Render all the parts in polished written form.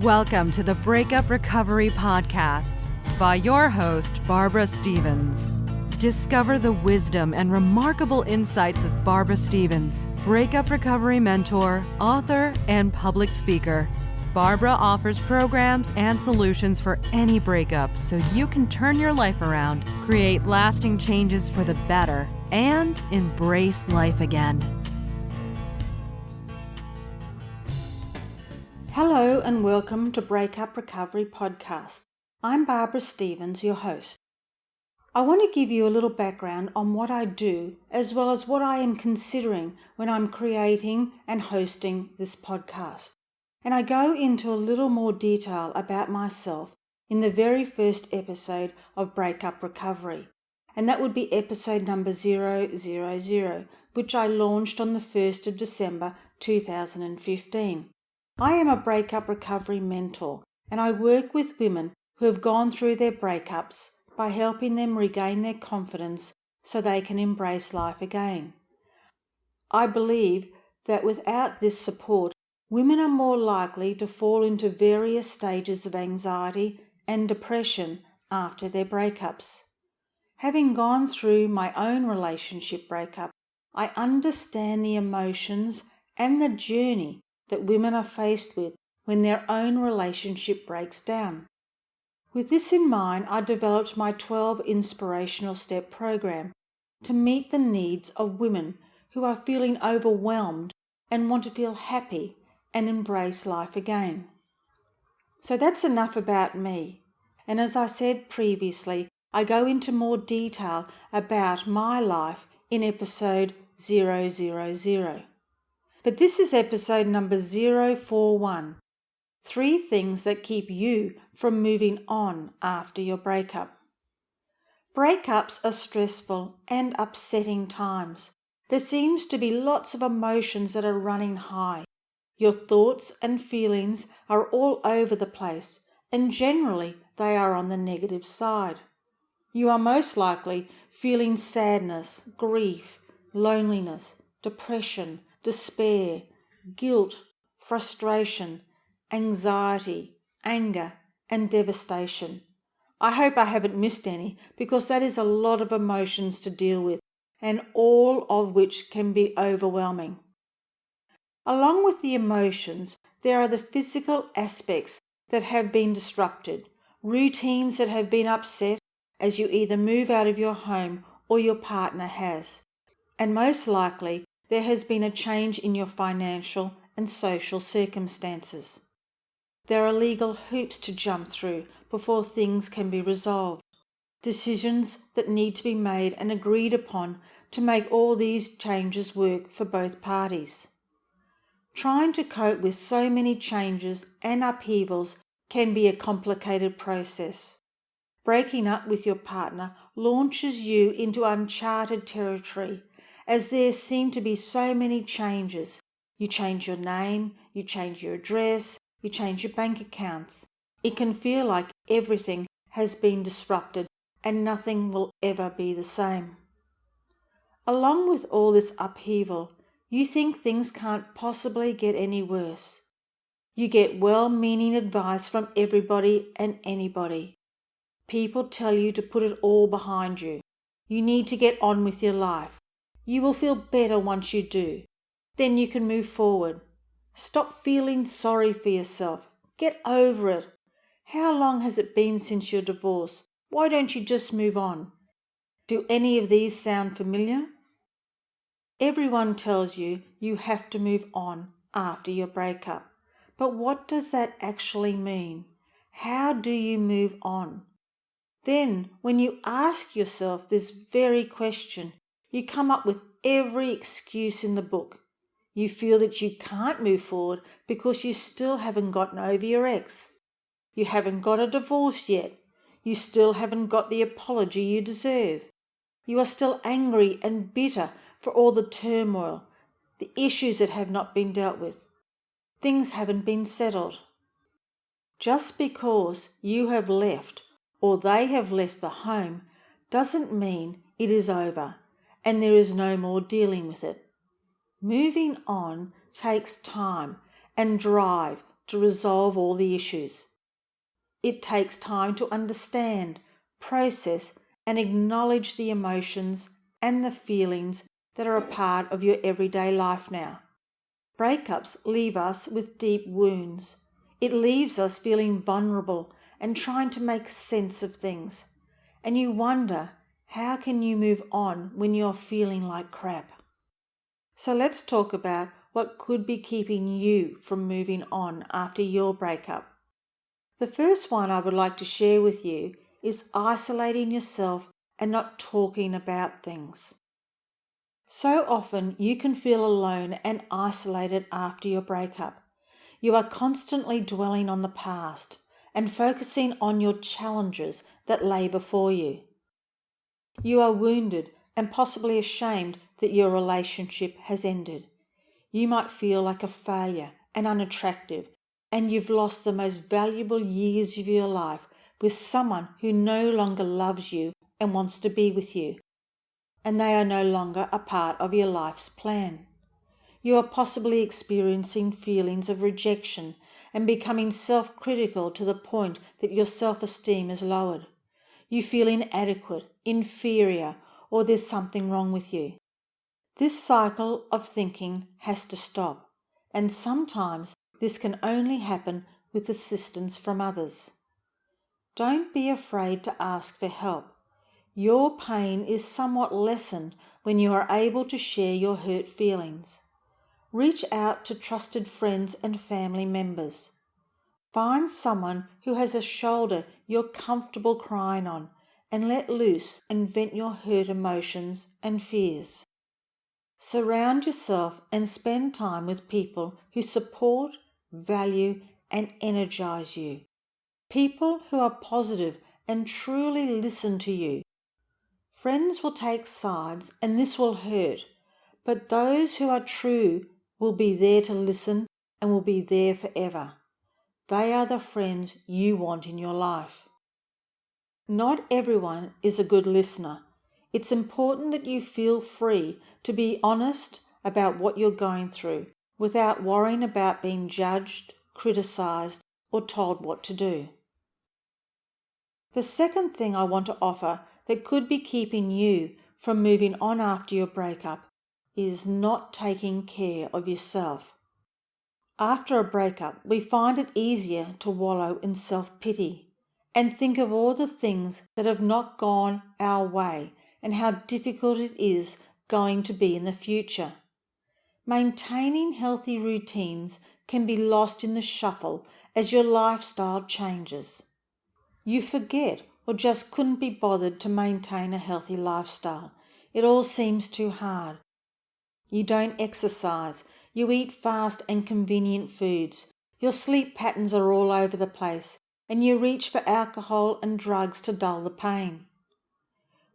Welcome to the Breakup Recovery Podcasts by your host, Barbara Stevens. Discover the wisdom and remarkable insights of Barbara Stevens, breakup recovery mentor, author, and public speaker. Barbara offers programs and solutions for any breakup so you can turn your life around, create lasting changes for the better, and embrace life again. Hello and welcome to Breakup Recovery Podcast. I'm Barbara Stevens, your host. I want to give you a little background on what I do as well as what I am considering when I'm creating and hosting this podcast. And I go into a little more detail about myself in the very first episode of Breakup Recovery. And that would be episode number 000, which I launched on the 1st of December 2015. I am a breakup recovery mentor, and I work with women who have gone through their breakups by helping them regain their confidence so they can embrace life again. I believe that without this support, women are more likely to fall into various stages of anxiety and depression after their breakups. Having gone through my own relationship breakup, I understand the emotions and the journey that women are faced with when their own relationship breaks down. With this in mind, I developed my 12 Inspirational Step program to meet the needs of women who are feeling overwhelmed and want to feel happy and embrace life again. So that's enough about me. And as I said previously, I go into more detail about my life in episode 000. But this is episode number 041, 3 things that keep you from moving on after your breakup. Breakups are stressful and upsetting times. There seems to be lots of emotions that are running high. Your thoughts and feelings are all over the place, and generally they are on the negative side. You are most likely feeling sadness, grief, loneliness, depression, despair, guilt, frustration, anxiety, anger, and devastation. I hope I haven't missed any because that is a lot of emotions to deal with, and all of which can be overwhelming. Along with the emotions, there are the physical aspects that have been disrupted, routines that have been upset as you either move out of your home or your partner has, and most likely there has been a change in your financial and social circumstances. There are legal hoops to jump through before things can be resolved, decisions that need to be made and agreed upon to make all these changes work for both parties. Trying to cope with so many changes and upheavals can be a complicated process. Breaking up with your partner launches you into uncharted territory, as there seem to be so many changes. You change your name, you change your address, you change your bank accounts. It can feel like everything has been disrupted and nothing will ever be the same. Along with all this upheaval, you think things can't possibly get any worse. You get well-meaning advice from everybody and anybody. People tell you to put it all behind you. You need to get on with your life. You will feel better once you do. Then you can move forward. Stop feeling sorry for yourself. Get over it. How long has it been since your divorce? Why don't you just move on? Do any of these sound familiar? Everyone tells you you have to move on after your breakup. But what does that actually mean? How do you move on? Then, when you ask yourself this very question, you come up with every excuse in the book. You feel that you can't move forward because you still haven't gotten over your ex. You haven't got a divorce yet. You still haven't got the apology you deserve. You are still angry and bitter for all the turmoil, the issues that have not been dealt with. Things haven't been settled. Just because you have left or they have left the home doesn't mean it is over and there is no more dealing with it. Moving on takes time and drive to resolve all the issues. It takes time to understand, process, and acknowledge the emotions and the feelings that are a part of your everyday life now. Breakups leave us with deep wounds. It leaves us feeling vulnerable and trying to make sense of things. And you wonder, how can you move on when you're feeling like crap? So let's talk about what could be keeping you from moving on after your breakup. The first one I would like to share with you is isolating yourself and not talking about things. So often you can feel alone and isolated after your breakup. You are constantly dwelling on the past and focusing on your challenges that lay before you. You are wounded and possibly ashamed that your relationship has ended. You might feel like a failure and unattractive, and you've lost the most valuable years of your life with someone who no longer loves you and wants to be with you, and they are no longer a part of your life's plan. You are possibly experiencing feelings of rejection and becoming self-critical to the point that your self-esteem is lowered. You feel inadequate, inferior, or there's something wrong with you. This cycle of thinking has to stop, and sometimes this can only happen with assistance from others. Don't be afraid to ask for help. Your pain is somewhat lessened when you are able to share your hurt feelings. Reach out to trusted friends and family members. Find someone who has a shoulder you're comfortable crying on and let loose and vent your hurt emotions and fears. Surround yourself and spend time with people who support, value, and energize you. People who are positive and truly listen to you. Friends will take sides and this will hurt, but those who are true will be there to listen and will be there forever. They are the friends you want in your life. Not everyone is a good listener. It's important that you feel free to be honest about what you're going through without worrying about being judged, criticized, or told what to do. The second thing I want to offer that could be keeping you from moving on after your breakup is not taking care of yourself. After a breakup, we find it easier to wallow in self-pity and think of all the things that have not gone our way and how difficult it is going to be in the future. Maintaining healthy routines can be lost in the shuffle as your lifestyle changes. You forget or just couldn't be bothered to maintain a healthy lifestyle. It all seems too hard. You don't exercise. You eat fast and convenient foods. Your sleep patterns are all over the place, and you reach for alcohol and drugs to dull the pain.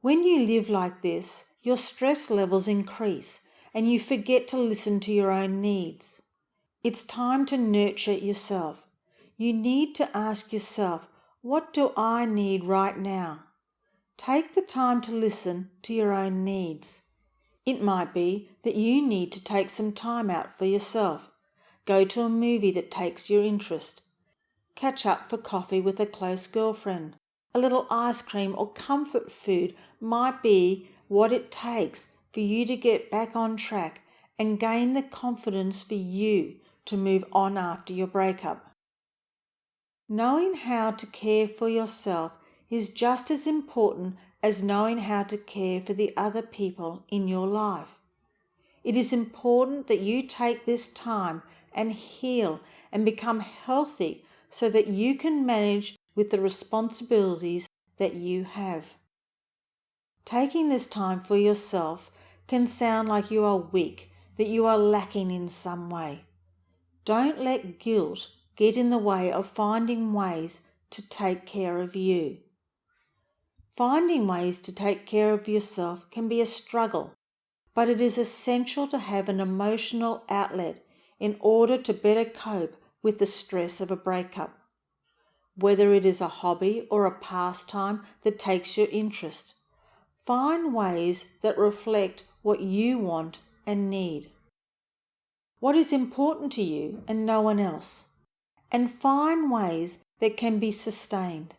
When you live like this, your stress levels increase, and you forget to listen to your own needs. It's time to nurture yourself. You need to ask yourself, what do I need right now? Take the time to listen to your own needs. It might be that you need to take some time out for yourself. Go to a movie that takes your interest. Catch up for coffee with a close girlfriend. A little ice cream or comfort food might be what it takes for you to get back on track and gain the confidence for you to move on after your breakup. Knowing how to care for yourself is just as important as knowing how to care for the other people in your life. It is important that you take this time and heal and become healthy so that you can manage with the responsibilities that you have. Taking this time for yourself can sound like you are weak, that you are lacking in some way. Don't let guilt get in the way of finding ways to take care of you. Finding ways to take care of yourself can be a struggle, but it is essential to have an emotional outlet in order to better cope with the stress of a breakup. Whether it is a hobby or a pastime that takes your interest, find ways that reflect what you want and need. What is important to you and no one else? and find ways that can be sustained.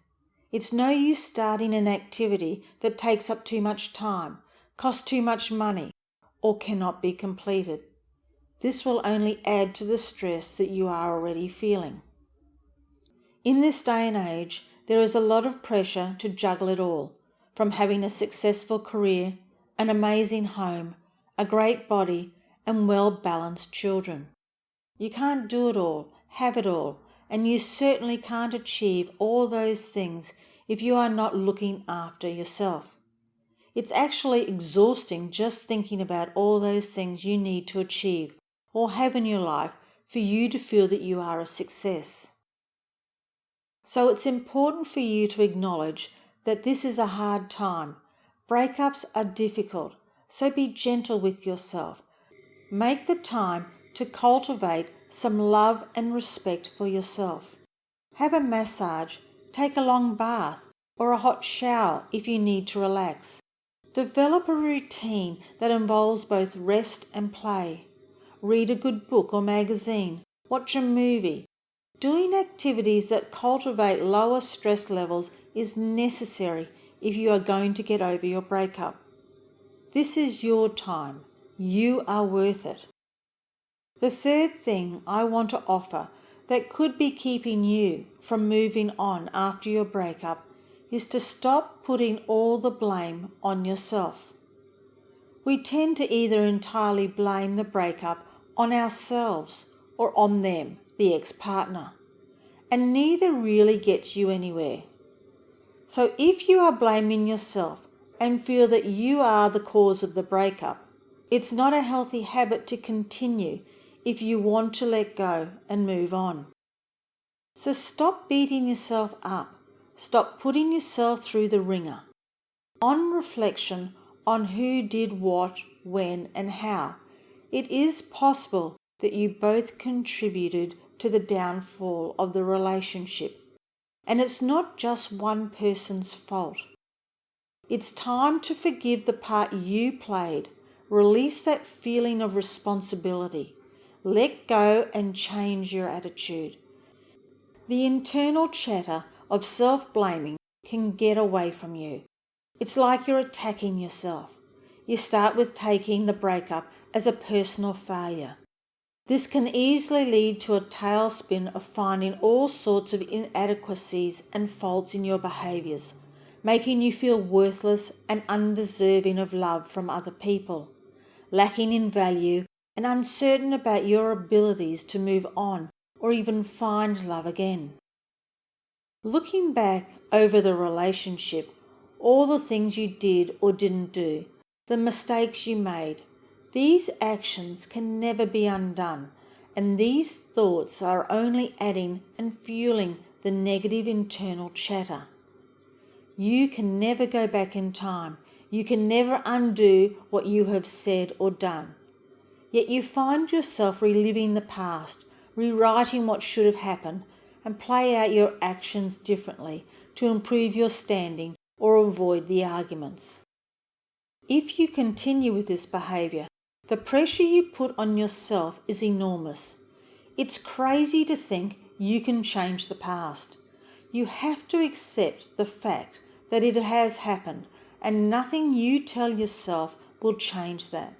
It's no use starting an activity that takes up too much time, costs too much money, or cannot be completed. This will only add to the stress that you are already feeling. In this day and age, there is a lot of pressure to juggle it all, from having a successful career, an amazing home, a great body, and well-balanced children. You can't do it all, have it all, and you certainly can't achieve all those things if you are not looking after yourself. It's actually exhausting just thinking about all those things you need to achieve or have in your life for you to feel that you are a success. So it's important for you to acknowledge that this is a hard time. Breakups are difficult, so be gentle with yourself. Make the time to cultivate some love and respect for yourself. Have a massage, take a long bath, or a hot shower if you need to relax. Develop a routine that involves both rest and play. Read a good book or magazine. Watch a movie. Doing activities that cultivate lower stress levels is necessary if you are going to get over your breakup. This is your time. You are worth it. The third thing I want to offer that could be keeping you from moving on after your breakup is to stop putting all the blame on yourself. We tend to either entirely blame the breakup on ourselves or on them, the ex-partner, and neither really gets you anywhere. So if you are blaming yourself and feel that you are the cause of the breakup, it's not a healthy habit to continue if you want to let go and move on. So stop beating yourself up. Stop putting yourself through the ringer. On reflection on who did what, when, and how, it is possible that you both contributed to the downfall of the relationship. And it's not just one person's fault. It's time to forgive the part you played. Release that feeling of responsibility. Let go and change your attitude. The internal chatter of self-blaming can get away from you. It's like you're attacking yourself. You start with taking the breakup as a personal failure. This can easily lead to a tailspin of finding all sorts of inadequacies and faults in your behaviours, making you feel worthless and undeserving of love from other people, lacking in value and uncertain about your abilities to move on or even find love again. Looking back over the relationship, all the things you did or didn't do, the mistakes you made, these actions can never be undone, and these thoughts are only adding and fueling the negative internal chatter. You can never go back in time. You can never undo what you have said or done. Yet you find yourself reliving the past, rewriting what should have happened, and play out your actions differently to improve your standing or avoid the arguments. If you continue with this behaviour, the pressure you put on yourself is enormous. It's crazy to think you can change the past. You have to accept the fact that it has happened, and nothing you tell yourself will change that.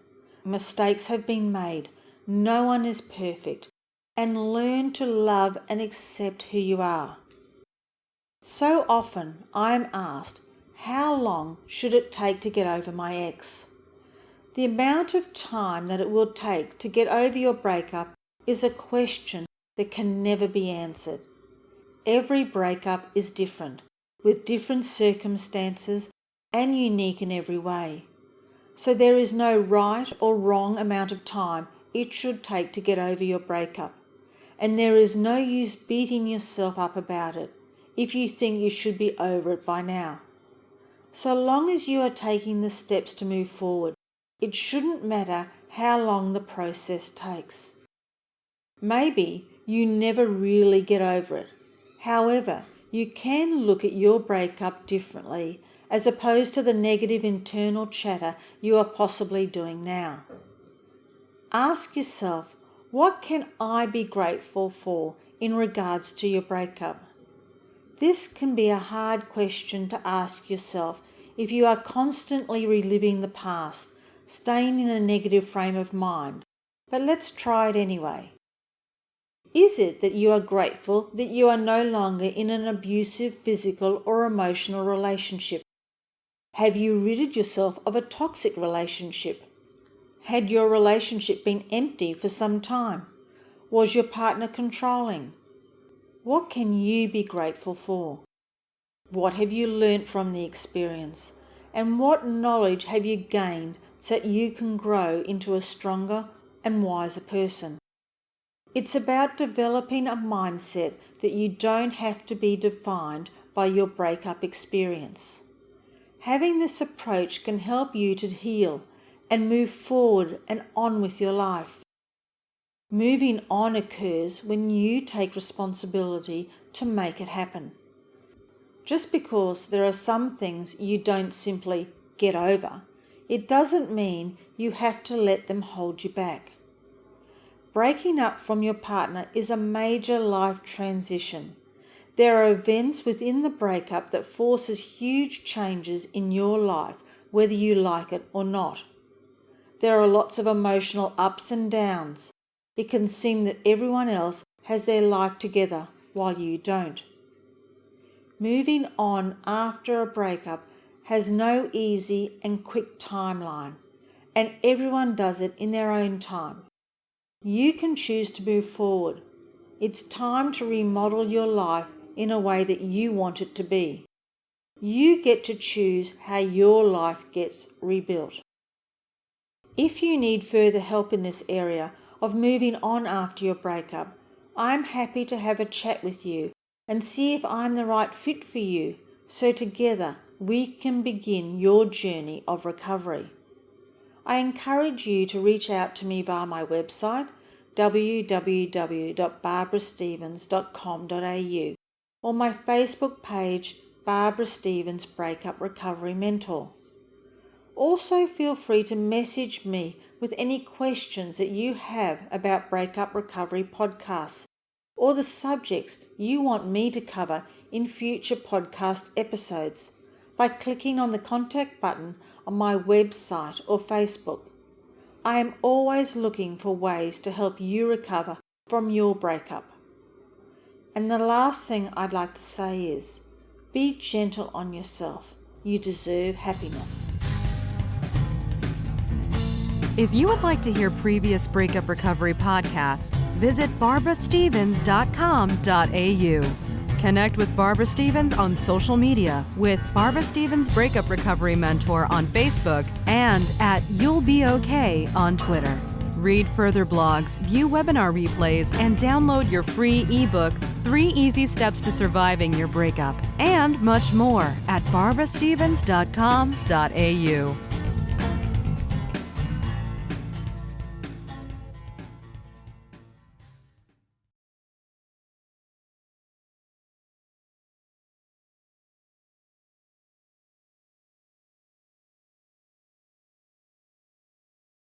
Mistakes have been made. No one is perfect. And learn to love and accept who you are. So often I am asked, how long should it take to get over my ex? The amount of time that it will take to get over your breakup is a question that can never be answered. Every breakup is different, with different circumstances and unique in every way. So there is no right or wrong amount of time it should take to get over your breakup. And there is no use beating yourself up about it if you think you should be over it by now. So long as you are taking the steps to move forward, it shouldn't matter how long the process takes. Maybe you never really get over it. However, you can look at your breakup differently as opposed to the negative internal chatter you are possibly doing now. Ask yourself, what can I be grateful for in regards to your breakup? This can be a hard question to ask yourself if you are constantly reliving the past, staying in a negative frame of mind. But let's try it anyway. Is it that you are grateful that you are no longer in an abusive physical or emotional relationship? Have you ridded yourself of a toxic relationship? Had your relationship been empty for some time? Was your partner controlling? What can you be grateful for? What have you learnt from the experience? And what knowledge have you gained so that you can grow into a stronger and wiser person? It's about developing a mindset that you don't have to be defined by your breakup experience. Having this approach can help you to heal and move forward and on with your life. Moving on occurs when you take responsibility to make it happen. Just because there are some things you don't simply get over, it doesn't mean you have to let them hold you back. Breaking up from your partner is a major life transition. There are events within the breakup that forces huge changes in your life, whether you like it or not. There are lots of emotional ups and downs. It can seem that everyone else has their life together while you don't. Moving on after a breakup has no easy and quick timeline, and everyone does it in their own time. You can choose to move forward. It's time to remodel your life in a way that you want it to be. You get to choose how your life gets rebuilt. If you need further help in this area of moving on after your breakup, I'm happy to have a chat with you and see if I'm the right fit for you, so together we can begin your journey of recovery. I encourage you to reach out to me via my website, www.barbarastevens.com.au, or my Facebook page, Barbara Stevens Breakup Recovery Mentor. Also feel free to message me with any questions that you have about Breakup Recovery podcasts, or the subjects you want me to cover in future podcast episodes, by clicking on the contact button on my website or Facebook. I am always looking for ways to help you recover from your breakup. And the last thing I'd like to say is, be gentle on yourself. You deserve happiness. If you would like to hear previous Breakup Recovery podcasts, visit barbarastevens.com.au. Connect with Barbara Stevens on social media with Barbara Stevens Breakup Recovery Mentor on Facebook and at You'll Be Okay on Twitter. Read further blogs, view webinar replays, and download your free ebook, 3 Easy Steps to Surviving Your Breakup, and much more at barbarastevens.com.au.